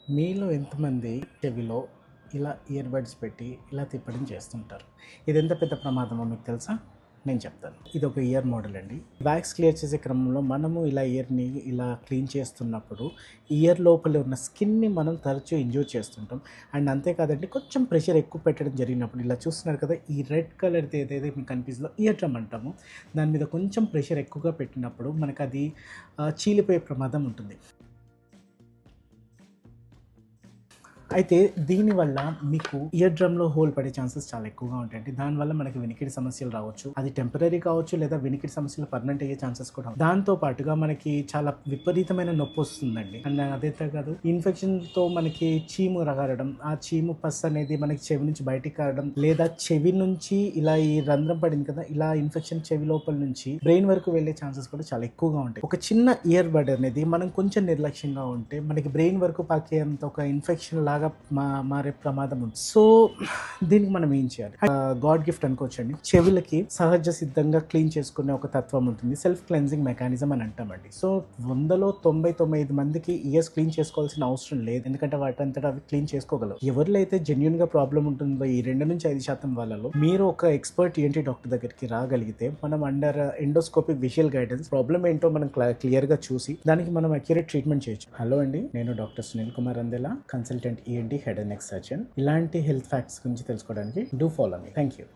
మీలో ఎంతమంది చెవిలో ఇలా ఇయర్ బడ్స్ పెట్టి ఇలా తిప్పడం చేస్తుంటారు? ఇది ఎంత పెద్ద ప్రమాదమో మీకు తెలుసా? నేను చెప్తాను. ఇది ఒక ఇయర్ మోడల్ అండి. వ్యాక్స్ క్లియర్ చేసే క్రమంలో మనము ఇలా ఇయర్ని ఇలా క్లీన్ చేస్తున్నప్పుడు ఇయర్ లోపల ఉన్న స్కిన్ని మనం తరచూ ఇంజూర్ చేస్తుంటాం. అండ్ అంతేకాదండి, కొంచెం ప్రెషర్ ఎక్కువ పెట్టడం జరిగినప్పుడు ఇలా చూస్తున్నారు కదా, ఈ రెడ్ కలర్ది ఏదైతే మీకు కనిపిస్తుందో ఇయర్ డ్రమ్ అంటాము. దాని మీద కొంచెం ప్రెషర్ ఎక్కువగా పెట్టినప్పుడు మనకు అది చీలిపోయే ప్రమాదం ఉంటుంది. అయితే దీనివల్ల మీకు ఇయర్ డ్రమ్‌లో హోల్ పడే ఛాన్సెస్ చాలా ఎక్కువగా ఉంటాయండి. దానివల్ల మనకి వినికిడి సమస్యలు రావచ్చు. అది టెంపరరీ కావచ్చు, లేదా వినికిడి సమస్యలు పర్మనెంట్ అయ్యే ఛాన్సెస్ కూడా ఉన్నాయి. దాంతో పాటుగా మనకి చాలా విపరీతమైన నొప్పొస్తుందండి. అండ్ అదే కాదు, ఇన్ఫెక్షన్‌తో మనకి చీము రగరడం, ఆ చీము పస్ అనేది మనకి చెవి నుంచి బయటికి కారడం, లేదా చెవి నుంచి ఇలా ఈ రంధ్రం పడింది కదా, ఇలా ఇన్ఫెక్షన్ చెవి లోపల నుంచి బ్రెయిన్ వరకు వెళ్ళే ఛాన్సెస్ కూడా చాలా ఎక్కువగా ఉంటాయి. ఒక చిన్న ఇయర్ బడ్ అనేది మనం కొంచెం నిర్లక్ష్యంగా ఉంటే మనకి బ్రెయిన్ వరకు పాకేంత ఒక ఇన్ఫెక్షన్ లాగా మారే ప్రమాదం ఉంది. సో దీనికి మనం ఏం చేయాలి? గాడ్ గిఫ్ట్ అనుకోవచ్చండి. చెవులకి సహజ సిద్ధంగా క్లీన్ చేసుకునే ఒక తత్వం ఉంటుంది. సెల్ఫ్ క్లెన్జింగ్ మెకానిజం అని అంటామండి. సో 100లో 99 మందికి ఇయర్స్ క్లీన్ చేసుకోవాల్సిన అవసరం లేదు, ఎందుకంటే వాటంతటా అవి క్లీన్ చేసుకోగలవు. ఎవరిలో అయితే జెన్యున్ గా ప్రాబ్లం ఉంటుందో ఈ 2-5% వాళ్ళలో మీరు ఒక ఎక్స్పర్ట్ ఏంటి డాక్టర్ దగ్గరికి రాగలిగితే మనం under endoscopic visual guidance problem ఏంటో మనం క్లియర్ గా చూసి దానికి మనం అక్యురేట్ ట్రీట్మెంట్ చేయొచ్చు. హలో అండి, నేను doctor Sunil Kumar Andela, consultant ENT head and neck surgeon. ఇలాంటి హెల్త్ ఫ్యాక్ట్స్ గురించి తెలుసుకోవడానికి do follow me. Thank you.